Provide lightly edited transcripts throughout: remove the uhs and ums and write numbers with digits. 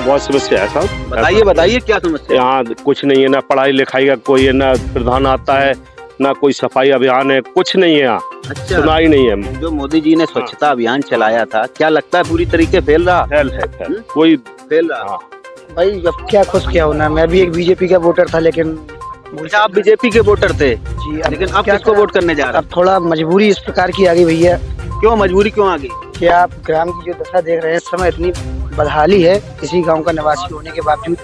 बहुत समस्या है साहब। बताइए बताइए क्या समस्या है? यहाँ कुछ नहीं है, ना पढ़ाई लिखाई का कोई है, ना प्रधान आता है, ना कोई सफाई अभियान है, कुछ नहीं है यहाँ। अच्छा, सुना ही नहीं है। जो मोदी जी ने स्वच्छता अभियान चलाया था, क्या लगता है पूरी तरीके फेल रहा? फेल है, फेल। कोई फेल रहा। हाँ। भाई अब क्या खुश क्या होना, मैं भी एक बीजेपी का वोटर था, लेकिन अच्छा, आप बीजेपी के वोटर थे जी लेकिन अब क्या किसको करें? वोट करने जा रहे अब थोड़ा मजबूरी इस प्रकार की आ गई भैया हैं? क्यों मजबूरी क्यों आ गई? कि आप ग्राम की जो दशा देख रहे हैं इस समय, इतनी बदहाली है इसी गांव का निवासी होने के बावजूद,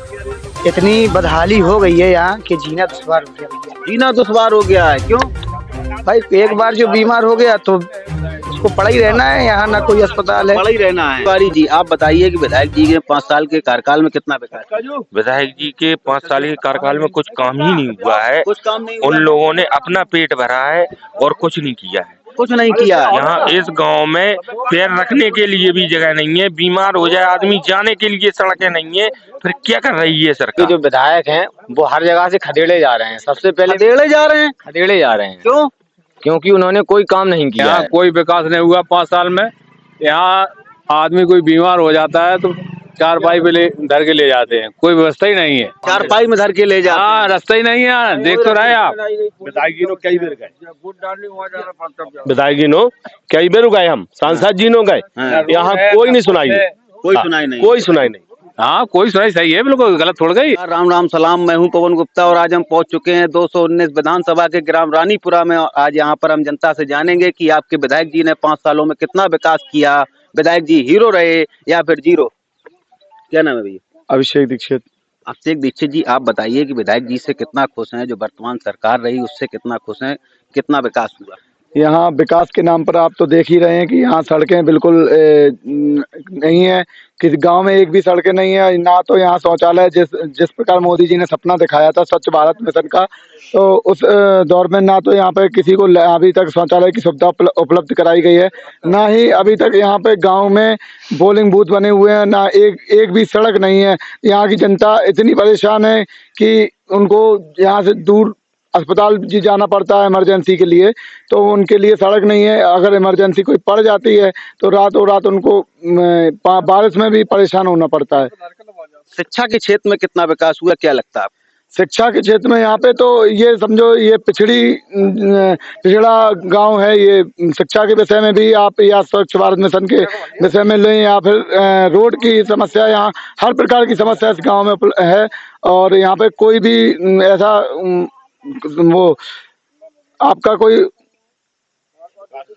इतनी बदहाली हो गई है यहाँ कि जीना दुश्वार हो गया भैया। जीना दुश्वार हो गया है, क्यों? भाई एक बार जो बीमार हो गया तो उसको पड़ा ही रहना है, यहाँ ना कोई अस्पताल है। पड़ा ही रहना है। तिवारी जी, आप बताइए कि विधायक जी के 5 साल के कार्यकाल में कितना विकास? विधायक जी के 5 साल के कार्यकाल में कुछ काम ही नहीं हुआ है। कुछ काम नहीं उन हुआ। लोगों ने अपना पेट भरा है और कुछ नहीं किया है। कुछ नहीं किया। यहाँ इस गांव में पैर रखने के लिए भी जगह नहीं है, बीमार हो जाए आदमी जाने के लिए सड़कें नहीं है, फिर क्या कर रही है सरकार? जो विधायक हैं वो हर जगह से खदेड़े जा रहे हैं। सबसे पहले खदेड़े जा रहे हैं। खदेड़े जा रहे हैं क्यों? क्योंकि उन्होंने कोई काम नहीं किया यहाँ है। कोई विकास नहीं हुआ 5 साल में। यहाँ आदमी कोई बीमार हो जाता है तो चारपाई पे धर के ले जाते हैं, कोई व्यवस्था ही नहीं है। चारपाई में धर के ले जाते हाँ, हैं। रास्ता ही नहीं है, देख तो रहे आप। विधायक जी नो कई बार गए, विधायक जी नो कई बार गए, हम सांसद जी नो गए, यहाँ कोई नहीं सुनाई है। कोई सुनाई नहीं। कोई सुनाई नहीं। हाँ, कोई सुनाई सही है, बिल्कुल गलत थोड़ गई। राम राम सलाम, मैं हूं पवन गुप्ता और आज हम पहुंच चुके हैं 219 विधानसभा के ग्राम रानीपुरा में। आज यहां पर हम जनता से जानेंगे कि आपके विधायक जी ने 5 सालों में कितना विकास किया। विधायक जी हीरो रहे या फिर जीरो? क्या नाम है भैया? अभिषेक दीक्षित। अभिषेक दीक्षित जी, आप बताइए कि विधायक जी से कितना खुश हैं, जो वर्तमान सरकार रही उससे कितना खुश हैं, कितना विकास हुआ? यहाँ विकास के नाम पर आप तो देख ही रहे हैं कि यहाँ सड़कें बिल्कुल नहीं है। किसी गांव में एक भी सड़कें नहीं है, ना तो यहाँ शौचालय जिस प्रकार मोदी जी ने सपना दिखाया था स्वच्छ भारत मिशन का, तो उस दौर में ना तो यहाँ पे किसी को अभी तक शौचालय की सुविधा उपलब्ध कराई गई है, ना ही अभी तक यहाँ पे गांव में पोलिंग बूथ बने हुए हैं, ना एक भी सड़क नहीं है। यहाँ की जनता इतनी परेशान है कि उनको यहाँ से दूर अस्पताल जी जाना पड़ता है इमरजेंसी के लिए, तो उनके लिए सड़क नहीं है। अगर इमरजेंसी कोई पड़ जाती है तो रातों रात उनको बारिश में भी परेशान होना पड़ता है। शिक्षा के क्षेत्र में कितना विकास हुआ, क्या लगता है? शिक्षा के क्षेत्र में यहाँ पे तो ये समझो ये पिछड़ा गांव है। ये शिक्षा के विषय में भी आप या स्वच्छ भारत मिशन के विषय में लें या फिर रोड की समस्या, यहाँ हर प्रकार की समस्या इस गांव में है। और यहाँ पे कोई भी ऐसा वो आपका कोई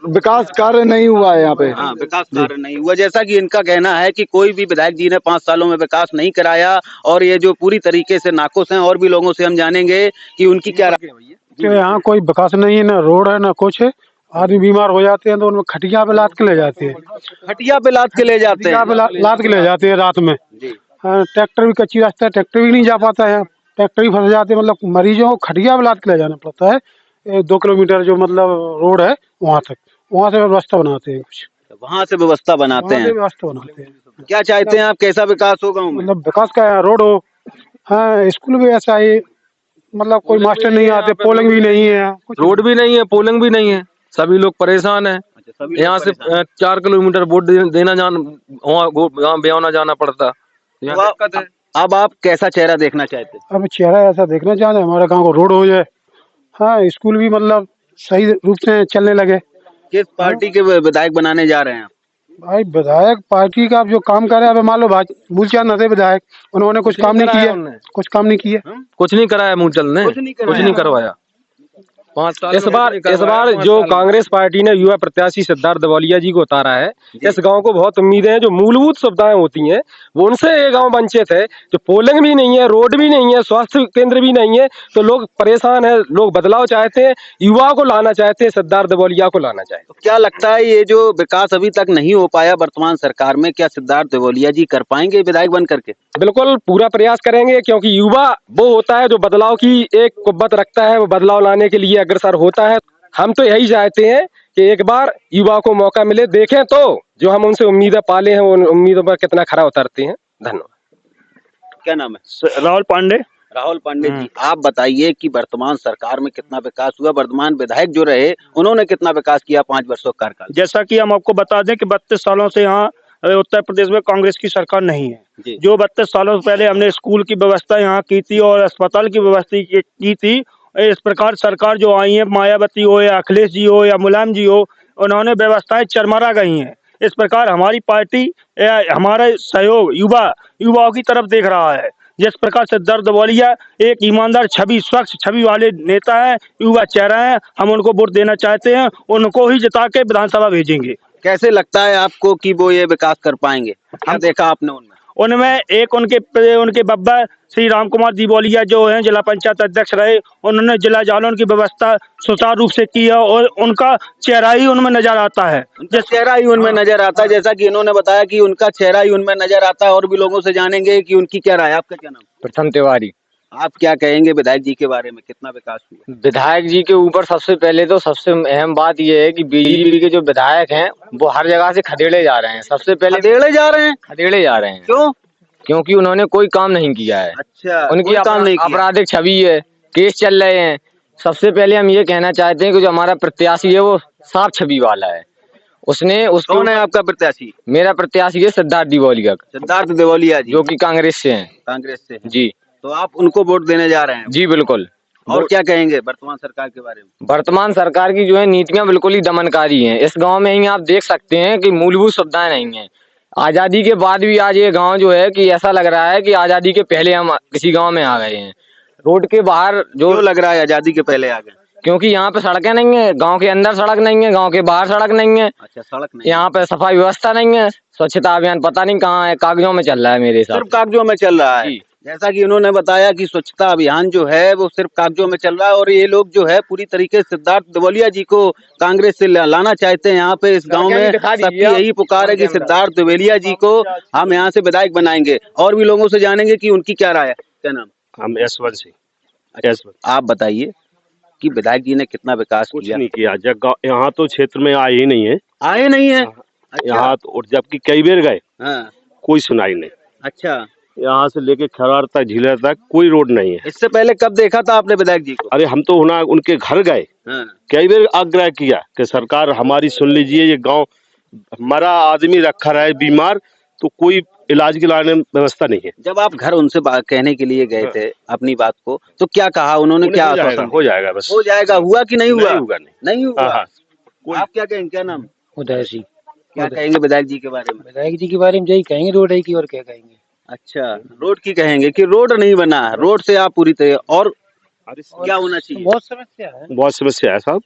विकास कार्य नहीं हुआ है यहाँ पे। हाँ, विकास कार्य नहीं हुआ। जैसा कि इनका कहना है कि कोई भी विधायक जी ने 5 सालों में विकास नहीं कराया और ये जो पूरी तरीके से नाखुश हैं। और भी लोगों से हम जानेंगे कि उनकी क्या राय है। यहाँ कोई विकास नहीं है, ना रोड है ना कुछ है। आदमी बीमार हो जाते हैं तो उनमें खटिया पे लाद के ले जाते हैं। खटिया पे लाद के ले जाते हैं। लाद के ले जाते हैं रात में। ट्रैक्टर भी कच्ची रास्ता है, ट्रैक्टर भी नहीं जा पाता है, ट्रैक्टर भी फंस जाते हैं। मतलब मरीजों को खटिया पे लाद के ले जाना पड़ता है। 2 किलोमीटर जो मतलब रोड है वहाँ तक, वहाँ से व्यवस्था बनाते हैं कुछ, वहाँ से व्यवस्था बनाते हैं। व्यवस्था बनाते हैं। क्या चाहते हैं आप, कैसा विकास होगा? मतलब विकास का रोड हो, हाँ स्कूल भी ऐसा ही, मतलब कोई मास्टर नहीं आते, पोलिंग भी नहीं है, रोड भी नहीं है, पोलिंग भी नहीं है, सभी लोग परेशान है। यहाँ से 4 किलोमीटर वोट देना वहाँ बेवना जाना पड़ता। अब आप कैसा चेहरा देखना चाहते हैं? अब चेहरा ऐसा देखना चाहते हैं हमारे गांव को रोड हो जाए, हाँ स्कूल भी मतलब सही रूप से चलने लगे। किस पार्टी के विधायक बनाने जा रहे हैं? भाई विधायक पार्टी का जो काम करे, अब मान लो मूलचंद नशे विधायक, उन्होंने कुछ काम नहीं किया, कुछ काम नहीं किया, कुछ नहीं कराया मूलचंद ने, कुछ नहीं करवाया। इस बार जो कांग्रेस पार्टी ने युवा प्रत्याशी सिद्धार्थ दबोलिया जी को उतारा है, इस गांव को बहुत उम्मीदें हैं। जो मूलभूत सुविधाएं होती हैं वो उनसे ये गांव वंचित है। जो पोलिंग भी नहीं है, रोड भी नहीं है, स्वास्थ्य केंद्र भी नहीं है, तो लोग परेशान है। लोग बदलाव चाहते हैं, युवा को लाना चाहते हैं, सिद्धार्थ दबोलिया को लाना चाहते हैं। क्या लगता है ये जो विकास अभी तक नहीं हो पाया वर्तमान सरकार में, क्या सिद्धार्थ दबोलिया जी कर पाएंगे विधायक बन करके? बिल्कुल पूरा प्रयास करेंगे, क्योंकि युवा वो होता है जो बदलाव की एक कुव्वत रखता है, वो बदलाव लाने के लिए अग्रसर होता है। हम तो यही चाहते हैं कि एक बार युवा को मौका मिले, देखें तो जो हम उनसे उम्मीदें पाले हैं उन उम्मीदों पर कितना खरा उतरते हैं। धन्यवाद। क्या नाम है? राहुल पांडे। राहुल पांडे जी, आप बताइए कि वर्तमान सरकार में कितना विकास हुआ, वर्तमान विधायक जो रहे उन्होंने कितना विकास किया 5 वर्षों का कार्यकाल? जैसा कि हम आपको बता दें कि 32 सालों से यहाँ उत्तर प्रदेश में कांग्रेस की सरकार नहीं है। जी। जो 32 सालों से पहले हमने स्कूल की व्यवस्था यहाँ की थी और अस्पताल की व्यवस्था की थी, इस प्रकार सरकार जो आई है, मायावती हो या अखिलेश जी हो या मुलायम जी हो, उन्होंने व्यवस्थाएं चरमरा गई हैं। इस प्रकार हमारी पार्टी या हमारा सहयोग युवाओं की तरफ देख रहा है। जिस प्रकार सिद्धार्थ दबोलिया एक ईमानदार छवि, स्वच्छ छवि वाले नेता है, युवा चेहरा है, हम उनको वोट देना चाहते हैं, उनको ही जिता के विधानसभा भेजेंगे। कैसे लगता है आपको कि वो ये विकास कर पाएंगे? क्या देखा आपने उनमें? उनमें एक उनके बब्बा श्री राम कुमार दिबोलिया जो हैं जिला पंचायत अध्यक्ष रहे, उन्होंने जिला जालौन की व्यवस्था सुचारू रूप से की है और उनका चेहरा ही उनमें नजर आता है। उनका चेहरा ही उनमें नजर आता है, जैसा कि इन्होंने बताया कि उनका चेहरा ही उनमें नजर आता है। और भी लोगों से जानेंगे कि उनकी क्या राय। आपका क्या नाम? प्रथम तिवारी। आप क्या कहेंगे विधायक जी के बारे में, कितना विकास हुआ? विधायक जी के ऊपर सबसे पहले तो सबसे अहम बात यह है कि बीजेपी के जो विधायक हैं वो हर जगह से खदेड़े जा रहे हैं। सबसे पहले खदेड़े जा रहे हैं? खदेड़े जा रहे हैं। क्यों? क्योंकि उन्होंने कोई काम नहीं किया है। अच्छा, उनकी कोई काम नहीं किया। आपराधिक छवि है, केस चल रहे हैं। सबसे पहले हम ये कहना चाहते हैं कि जो हमारा प्रत्याशी है वो साफ छवि वाला है। कौन है आपका प्रत्याशी? मेरा प्रत्याशी है सिद्धार्थ दिबोलिया। सिद्धार्थ दिबोलिया जी, जो कि कांग्रेस से हैं। कांग्रेस से हैं। जी। तो आप उनको वोट देने जा रहे हैं? जी बिल्कुल। और क्या कहेंगे वर्तमान सरकार के बारे में? वर्तमान सरकार की जो है नीतियां बिल्कुल ही दमनकारी हैं। इस गांव में ही आप देख सकते हैं कि मूलभूत सुविधाएं नहीं है। आजादी के बाद भी आज ये गांव जो है कि ऐसा लग रहा है कि आजादी के पहले हम किसी गांव में आ गए हैं। रोड के बाहर जो लग रहा है आजादी के पहले आ गए, क्योंकि यहाँ पे सड़कें नहीं है, गांव के अंदर सड़क नहीं है, गांव के बाहर सड़क नहीं है। अच्छा, सड़क नहीं, यहाँ पे सफाई व्यवस्था नहीं है, स्वच्छता अभियान पता नहीं कहाँ है, कागजों में चल रहा है मेरे हिसाब सिर्फ कागजों में चल रहा है। जैसा कि उन्होंने बताया कि स्वच्छता अभियान जो है वो सिर्फ कागजों में चल रहा है और ये लोग जो है पूरी तरीके से सिद्धार्थ दिबोलिया जी को कांग्रेस से लाना चाहते हैं। यहाँ पे इस गांव में सबकी यही पुकार है कि सिद्धार्थ दिबोलिया जी को हम यहाँ से विधायक बनाएंगे। और भी लोगों से जानेंगे कि उनकी क्या राय है। क्या नाम? हम यशवंत सिंह। आप बताइए कि विधायक जी ने कितना विकास किया? नहीं किया। जब यहाँ तो क्षेत्र में आए ही नहीं है। आए नहीं है? यहाँ तो, और जबकि कई बार गए, कोई सुनाई नहीं। अच्छा, यहाँ से लेके खरार तक, झीला तक कोई रोड नहीं है। इससे पहले कब देखा था आपने विधायक जी को? अरे हम तो उनके घर गए, कई बार आग्रह किया कि सरकार हमारी सुन लीजिए, ये गांव हमारा आदमी रखा रहा है बीमार, तो कोई इलाज की लाने व्यवस्था नहीं है। जब आप घर उनसे कहने के लिए गए थे अपनी बात को, तो क्या कहा उन्होंने? क्या आश्वासन? हो जाएगा, बस हो जाएगा। हुआ कि नहीं हुआ? नहीं हुआ। आप क्या कहेंगे? क्या नाम? उदय सिंह। क्या कहेंगे विधायक जी के बारे में? विधायक जी के बारे में यही कहेंगे, रोड है की और क्या कहेंगे। अच्छा, रोड की कहेंगे कि रोड नहीं बना, रोड से आप पूरी तरह। और क्या होना चाहिए? बहुत समस्या है, बहुत समस्या है साहब।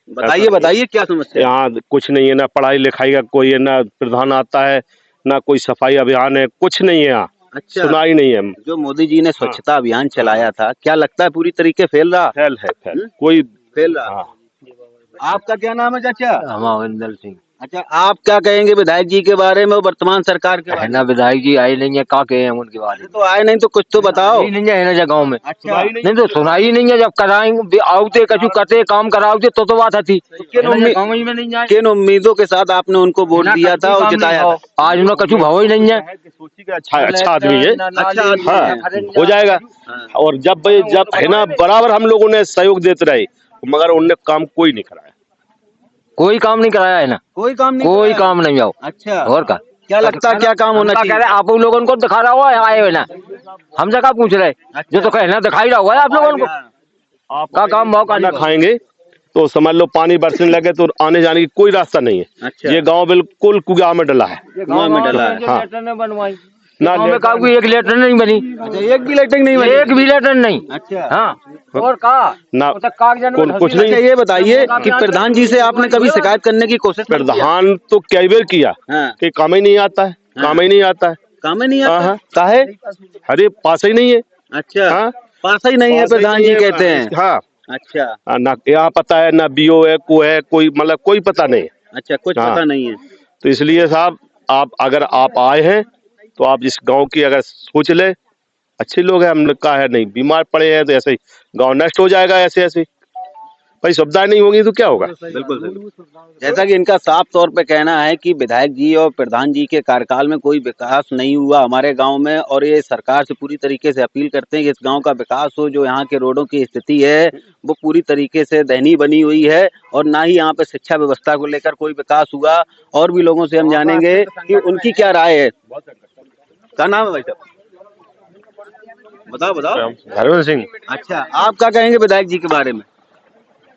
बताइए क्या समस्या? यहाँ कुछ नहीं है, ना पढ़ाई लिखाई का कोई है, ना प्रधान आता है, ना कोई सफाई अभियान है, कुछ नहीं है यहाँ। अच्छा, सुनाई नहीं है। जो मोदी जी ने स्वच्छता अभियान चलाया था, क्या लगता है पूरी तरीके फेल रहा? फेल है, कोई फेल रहा। आपका क्या नाम है चाचा? अमरिंदर सिंह। अच्छा, आप क्या कहेंगे विधायक जी के बारे में, वर्तमान सरकार के बारे में? विधायक जी आए नहीं है, क्या कहे हम उनके बारे में? तो आए नहीं तो कुछ तो बताओ। नहीं है गाँव में। अच्छा, नहीं तो सुनाई नहीं है। जब कराएंगे आओते कछु करते काम कराओते तो बात थी। किन उम्मीदों के साथ आपने उनको वोट दिया था और जिताया था? आज उन्हें कछु भाव ही नहीं है। अच्छा आदमी है, अच्छा, हाँ, हो जाएगा। और जब है ना, बराबर हम लोगों ने सहयोग देते रहे, मगर उनने काम कोई नहीं कराया। कोई काम नहीं कराया है ना, कोई काम नहीं, कोई काम नहीं आओ। अच्छा, और क्या लगता है क्या काम होना चाहिए? आप लोगों को दिखा रहा हुआ आए हुए ना, हमसे क्या पूछ रहे? जो तो कहना दिखाई रहा हुआ है आप लोगों को। का काम भाव का खाएंगे तो समझ लो पानी बरसने लगे तो आने जाने की कोई रास्ता नहीं है। अच्छा, ये गांव बिल्कुल कुआं में डला है। कुआं में डला है। हाँ, ना कोई एक लेटर नहीं बनी। अच्छा, एक भी लेटर नहीं बनी? एक भी लेटर नहीं। अच्छा, हाँ, और कहा ना कागजात कुछ नहीं। ये बताइए कि प्रधान जी से आपने कभी शिकायत करने की कोशिश? प्रधान तो कई बार किया कि काम ही नहीं आता है, काम ही नहीं आता है, काम ही नहीं आता। काहे? अरे पास ही नहीं है। अच्छा, पास ही नहीं है प्रधान जी कहते हैं। हाँ, अच्छा, ना यहाँ पता है, ना बीओ है, कोई मतलब कोई पता नहीं है। अच्छा, कुछ पता नहीं है। तो इसलिए साहब, आप अगर आप आए हैं तो आप इस गांव की अगर सोच ले, अच्छे लोग हैं, हम लोग का है नहीं, बीमार पड़े हैं तो ऐसे ही गांव नष्ट हो जाएगा ऐसे ऐसे। भाई सुविधाएं नहीं होंगी तो क्या होगा। बिल्कुल जैसा कि इनका साफ तौर पे कहना है कि विधायक जी और प्रधान जी के कार्यकाल में कोई विकास नहीं हुआ हमारे गांव में, और ये सरकार से पूरी तरीके से अपील करते हैं कि इस गांव का विकास हो। जो यहाँ के रोडों की स्थिति है वो पूरी तरीके से दयनीय बनी हुई है, और ना ही यहाँ पे शिक्षा व्यवस्था को लेकर कोई विकास हुआ। और भी लोगों से हम जानेंगे कि उनकी क्या राय है। क्या नाम है भाई साहब? बताओ। हरवंश सिंह। अच्छा, आप क्या कहेंगे विधायक जी के बारे में?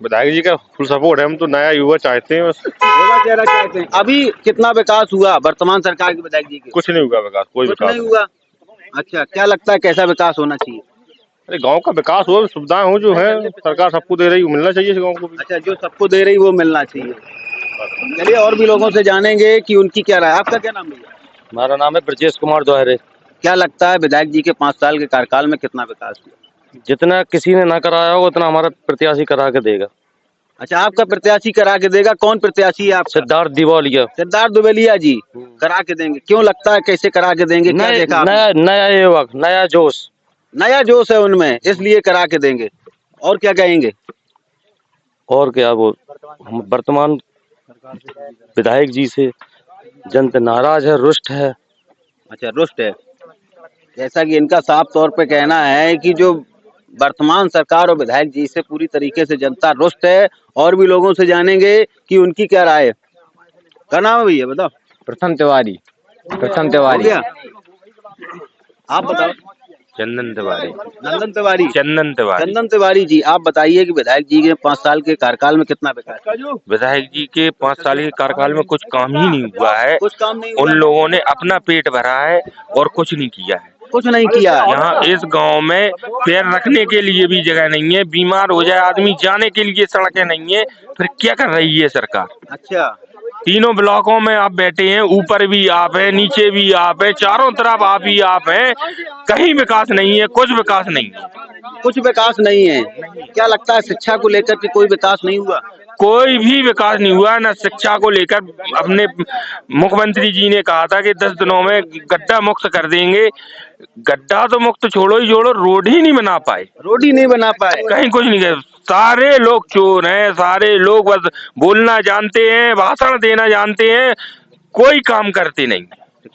विधायक जी का फुल सपोर्ट है, हम तो नया युवा चाहते हैं बस। युवा चेहरा चाहते हैं। अभी कितना विकास हुआ वर्तमान सरकार के विधायक जी के? कुछ नहीं हुआ विकास, कोई कुछ विकास नहीं हुआ। अच्छा, क्या लगता है कैसा विकास होना चाहिए? अरे गांव का विकास हो, सुविधाएं हो, जो है सरकार सबको दे रही है, मिलना चाहिए इस गांव को भी। अच्छा, जो सबको दे रही वो मिलना चाहिए। चलिए और भी लोगों से जानेंगे कि उनकी क्या राय। आपका क्या नाम भैया? हमारा नाम है ब्रजेश कुमार दोहरे। क्या लगता है विधायक जी के 5 साल के कार्यकाल में कितना विकास हुआ? जितना किसी ने ना कराया होगा उतना हमारा प्रत्याशी करा के देगा। अच्छा, आपका प्रत्याशी करा के देगा। कौन प्रत्याशी है आप? सिद्धार्थ दिवालिया। सिद्धार्थ दुबेलिया जी करा के देंगे। क्यों लगता है, कैसे करा के देंगे? क्या देखा आपने? नया युवक, नया जोश। नया जोश है उनमें, इसलिए करा के देंगे। और क्या कहेंगे? और क्या, वो हम वर्तमान विधायक जी से जनता नाराज है, रुष्ट है। अच्छा, रुष्ट है। जैसा कि इनका साफ तौर पे कहना है कि जो वर्तमान सरकार और विधायक जी से पूरी तरीके से जनता रुष्ट है। और भी लोगों से जानेंगे कि उनकी क्या राय है। क्या नाम है भैया, बताओ? प्रथम तिवारी। हो गया? आप बताओ। चंदन तिवारी। नंदन तिवारी। चंदन तिवारी। चंदन तिवारी जी, आप बताइए कि विधायक जी के 5 साल के कार्यकाल में कितना विकास? विधायक जी के 5 साल के कार्यकाल में कुछ काम ही नहीं हुआ है। कुछ काम नहीं उन हुआ। लोगों ने अपना पेट भरा है और कुछ नहीं किया है। कुछ नहीं किया। यहाँ इस गांव में पैर रखने के लिए भी जगह नहीं है। बीमार हो जाए आदमी, जाने के लिए सड़कें नहीं है। फिर क्या कर रही है सरकार? अच्छा, तीनों ब्लॉकों में आप बैठे हैं, ऊपर भी आप है, नीचे भी आप है, चारों तरफ आप ही आप हैं। कहीं विकास नहीं है, कुछ विकास नहीं है। कुछ विकास नहीं है। क्या लगता है शिक्षा को लेकर के कोई विकास नहीं हुआ? कोई भी विकास नहीं हुआ। न शिक्षा को लेकर अपने मुख्यमंत्री जी ने कहा था कि 10 दिनों में गड्ढा मुक्त कर देंगे। गड्ढा तो मुक्त छोड़ो ही छोड़ो, रोड ही नहीं बना पाए। रोड ही नहीं बना पाए। कहीं कुछ नहीं कर। सारे लोग चोर हैं, सारे लोग बस बोलना जानते हैं, भाषण देना जानते हैं, कोई काम करते नहीं।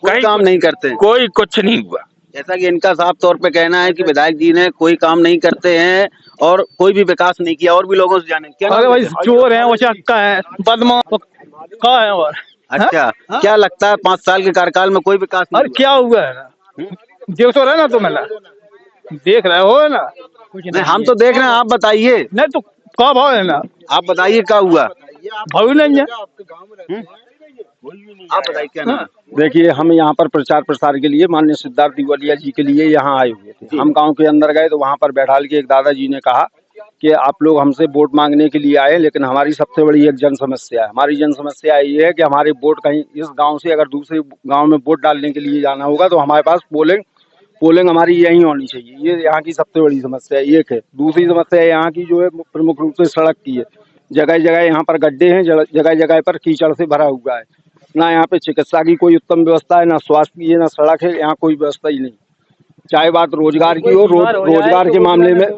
कोई काम नहीं करते। कोई कुछ नहीं हुआ। जैसा कि इनका साफ तौर पे कहना है कि विधायक जी ने कोई काम नहीं करते हैं और कोई भी विकास नहीं किया। और भी लोगों से जाने क्या? अरे भाई चोर है, वो चक्का है, बदमाश का है। और अच्छा, क्या लगता है 5 साल के कार्यकाल में कोई विकास नहीं अरे क्या हुआ है ना, देख तो रहे ना तुम, देख रहे हो ना? कुछ नहीं, हम तो देख रहे हैं, आप बताइए। नहीं तो क्या भाव है ना, आप बताइए क्या हुआ। भाव नहीं है। आप बताइए क्या नाम है? देखिए, हम यहाँ पर प्रचार प्रसार के लिए माननीय सिद्धार्थ दिवालिया जी के लिए यहाँ आए हुए थे। हम गांव के अंदर गए तो वहाँ पर बैठाल के एक दादाजी ने कहा कि आप लोग हमसे वोट मांगने के लिए आए, लेकिन हमारी सबसे बड़ी एक जन समस्या है। हमारी जन समस्या ये है कि हमारे वोट कहीं इस गांव से अगर दूसरे गांव में वोट डालने के लिए जाना होगा तो हमारे पास पोलिंग हमारी यहीं होनी चाहिए। ये यहाँ की सबसे बड़ी समस्या एक है। दूसरी समस्या यहाँ की जो है प्रमुख रूप से सड़क की है। जगह जगह यहाँ पर गड्ढे हैं, जगह जगह पर कीचड़ से भरा हुआ है। ना यहाँ पे चिकित्सा की कोई उत्तम व्यवस्था है, ना स्वास्थ्य की है, ना सड़क है। यहाँ कोई व्यवस्था ही नहीं। चाहे बात रोजगार की हो, रोजगार के मामले में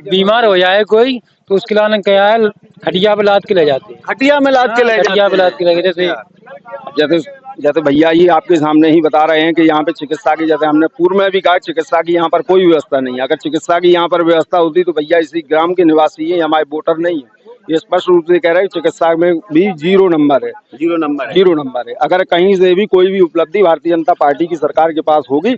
बीमार हो जाए कोई तो उसके लिए क्या है, खटिया पे लाद के ले जाते हैं। खटिया में लाद के ले खटिया पे लाद के ले जाते हैं। जैसे भैया ये आपके सामने ही बता रहे हैं कि यहाँ पे चिकित्सा की, जैसे हमने पूर्व में भी कहा, चिकित्सा की यहाँ पर कोई व्यवस्था नहीं है। अगर चिकित्सा की यहाँ पर व्यवस्था होती तो भैया इसी ग्राम के निवासी है, हमारे वोटर नहीं है। ये स्पष्ट रूप से कह रहे हैं चिकित्सा में भी 0 नंबर है। 0 नंबर। 0 नंबर है। अगर कहीं से भी कोई भी उपलब्धि भारतीय जनता पार्टी की सरकार के पास होगी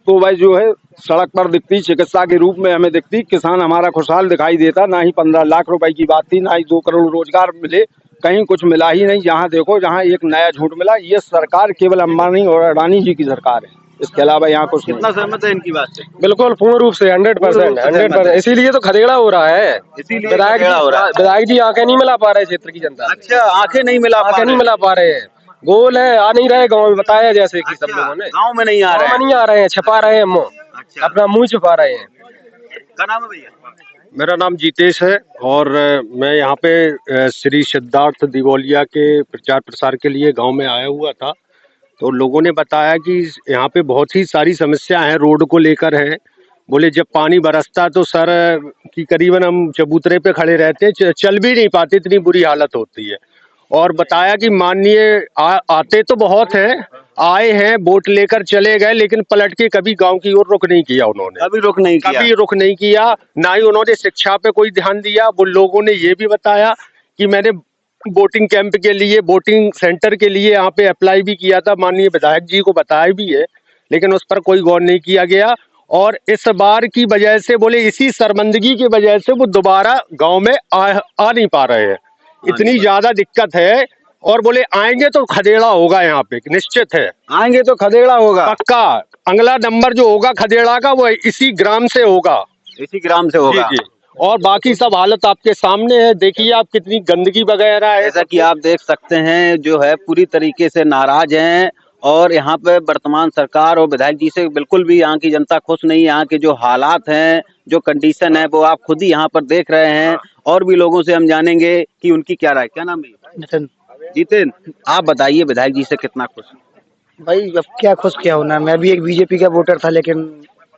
तो भाई जो है सड़क पर दिखती, चिकित्सा के रूप में हमें दिखती, किसान हमारा खुशहाल दिखाई देता। ना ही 15 लाख रुपए की बात थी, ना ही 2 करोड़ रोजगार मिले, कहीं कुछ मिला ही नहीं। जहाँ देखो जहाँ एक नया झूठ मिला। ये सरकार केवल अंबानी और अडानी जी की सरकार है, इसके अलावा यहाँ कुछ नहीं। कितना सहमत है इनकी बात से? बिल्कुल पूर्ण रूप से 100%। इसीलिए तो खदेड़ा हो रहा है। इसीलिए खदेड़ा हो रहा है। विधायक जी आंखें नहीं मिला पा रहे क्षेत्र की जनता। अच्छा, आंखें नहीं मिला पा रहे हैं। गोल है, आ नहीं रहे गाँव में, बताया जैसे कि सब लोगों ने। गाँव में नहीं आ रहे हैं, छपा रहे हैं मुँह। अच्छा, अपना मुंह छुपा रहे हैं। क्या नाम है भैया? मेरा नाम जीतेश है और मैं यहाँ पे श्री सिद्धार्थ दिवालिया के प्रचार प्रसार के लिए गांव में आया हुआ था। तो लोगों ने बताया कि यहाँ पे बहुत ही सारी समस्या हैं, रोड को लेकर है, बोले जब पानी बरसता तो सर की करीबन हम चबूतरे पे खड़े रहते हैं, चल भी नहीं पाते, इतनी बुरी हालत होती है। और बताया कि माननीय आते तो बहुत हैं, आए हैं, वोट लेकर चले गए, लेकिन पलट के कभी गांव की ओर रुख नहीं किया उन्होंने, कभी रुख नहीं किया, कभी रुख नहीं किया। ना ही उन्होंने शिक्षा पे कोई ध्यान दिया। वो लोगों ने ये भी बताया कि मैंने वोटिंग कैंप के लिए, वोटिंग सेंटर के लिए यहाँ पे अप्लाई भी किया था, माननीय विधायक जी को बताया भी है, लेकिन उस पर कोई गौर नहीं किया गया। और इस बार की वजह से बोले इसी शर्मिंदगी की वजह से वो दोबारा गांव में आ नहीं पा रहे हैं, इतनी ज्यादा दिक्कत है। और बोले आएंगे तो खदेड़ा होगा, यहाँ पे निश्चित है, आएंगे तो खदेड़ा होगा पक्का। अगला नंबर जो होगा खदेड़ा का वो इसी ग्राम से होगा, इसी ग्राम से होगा। जी। और बाकी सब हालत आपके सामने है, देखिए आप कितनी गंदगी वगैरह है। जैसा कि आप देख सकते हैं जो है पूरी तरीके से नाराज हैं और यहाँ पे वर्तमान सरकार और विधायक जी से बिल्कुल भी यहाँ की जनता खुश नहीं है। यहाँ के जो हालात हैं, जो कंडीशन है, वो आप खुद ही यहाँ पर देख रहे हैं। और भी लोगों से हम जानेंगे कि उनकी क्या राय। क्या नाम है? जितेन, आप बताइए विधायक जी से कितना खुश हैं? भाई अब क्या खुश क्या होना, मैं भी एक बीजेपी का वोटर था, लेकिन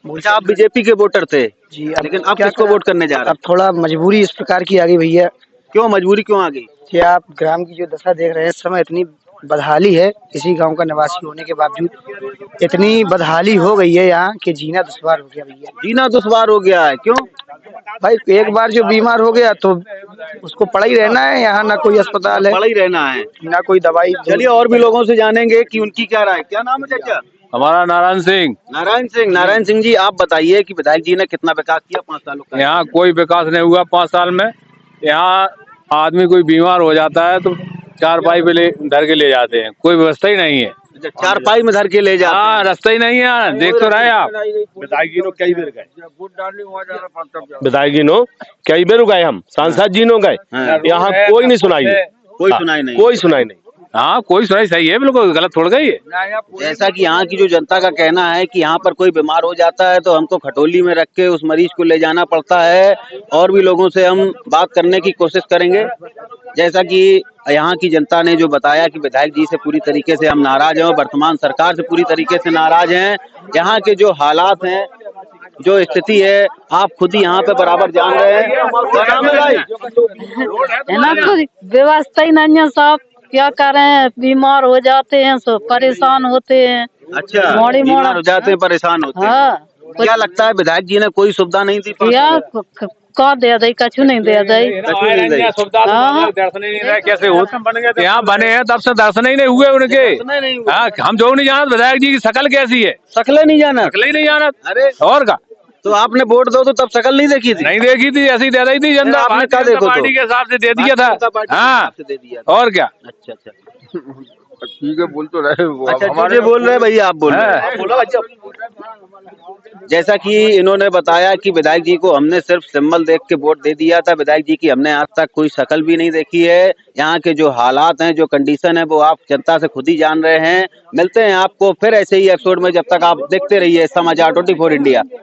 अच्छा, आप बीजेपी के वोटर थे जी। लेकिन अब किसको वोट करने जा रहे हैं? अब थोड़ा मजबूरी इस प्रकार की आ गई भैया। क्यों मजबूरी क्यों आ गई? कि आप ग्राम की जो दशा देख रहे हैं, इस समय इतनी बदहाली है, इसी गांव का निवासी होने के बावजूद इतनी बदहाली हो गई है यहाँ कि जीना दुश्वार हो गया भैया। जीना दुश्वार हो गया है। क्यों भाई एक बार जो बीमार हो गया तो उसको पड़ा ही रहना है, यहाँ ना कोई अस्पताल है, पड़ा ही रहना है, ना कोई दवाई। चलिए और भी लोगों से जानेंगे कि उनकी क्या राय। क्या नाम है चाचा? हमारा नारायण सिंह। नारायण सिंह जी, आप बताइए कि विधायक जी ने कितना विकास किया 5 सालों का? यहाँ कोई विकास नहीं हुआ 5 साल में। यहाँ आदमी कोई बीमार हो जाता है तो चारपाई पे धर के ले जाते हैं, कोई व्यवस्था ही नहीं है। चारपाई में धर के ले जाते हैं? हाँ, रास्ता ही नहीं है, देख तो रहे आप। विधायक जी कई बार गए, विधायक जी कई बार गए, हम सांसद जी गए, यहाँ कोई नहीं सुनाई, कोई सुनाई नहीं, कोई सुनाई नहीं। हाँ, कोई सुनाई सही है, बिल्कुल गलत थोड़ गई है। जैसा कि यहाँ की जो जनता का कहना है कि यहाँ पर कोई बीमार हो जाता है तो हमको खटोली में रख के उस मरीज को ले जाना पड़ता है। और भी लोगों से हम बात करने की कोशिश करेंगे। जैसा कि यहाँ की जनता ने जो बताया कि विधायक जी से पूरी तरीके से हम नाराज हैं और वर्तमान सरकार से पूरी तरीके से नाराज हैं। यहाँ के जो हालात हैं, जो स्थिति है, आप खुद ही यहाँ पे बराबर जान रहे हैं। क्या नाम है भाई? व्यवस्था ही नहीं है साहब, क्या करें, बीमार हो जाते हैं तो परेशान होते हैं। अच्छा, बीमार हो जाते हैं, परेशान होते हैं। हाँ, क्या लगता है विधायक जी ने कोई सुविधा नहीं दी? क्या दे दी? कछु नहीं दे दी। दर्शन ही नहीं रहे, कैसे हो यहाँ बने हैं तब से दर्शन ही नहीं हुए उनके। हाँ, हम जो नहीं जानते विधायक जी की शकल कैसी है, शकल नहीं जाना, शकल ही नहीं जाना। अरे और का तो आपने वोट दो तो तब शकल नहीं देखी थी? नहीं देखी थी, ऐसी दे रही थी जनता। आपने क्या देखो, पार्टी के हिसाब से दे दिया था। हाँ, और क्या। अच्छा, ठीक है, बोल तो रहे वो। अच्छा, मुझे बोल रहे भैया, आप बोल रहे हैं। जैसा कि इन्होंने बताया कि विधायक जी को हमने सिर्फ सिंबल देख के वोट दे दिया था। विधायक जी की हमने आज तक कोई शक्ल भी नहीं देखी है। यहाँ के जो हालात हैं, जो कंडीशन है, वो आप जनता से खुद ही जान रहे हैं। मिलते हैं आपको फिर ऐसे ही एपिसोड में, जब तक आप देखते रहिए समाचार 24 इंडिया।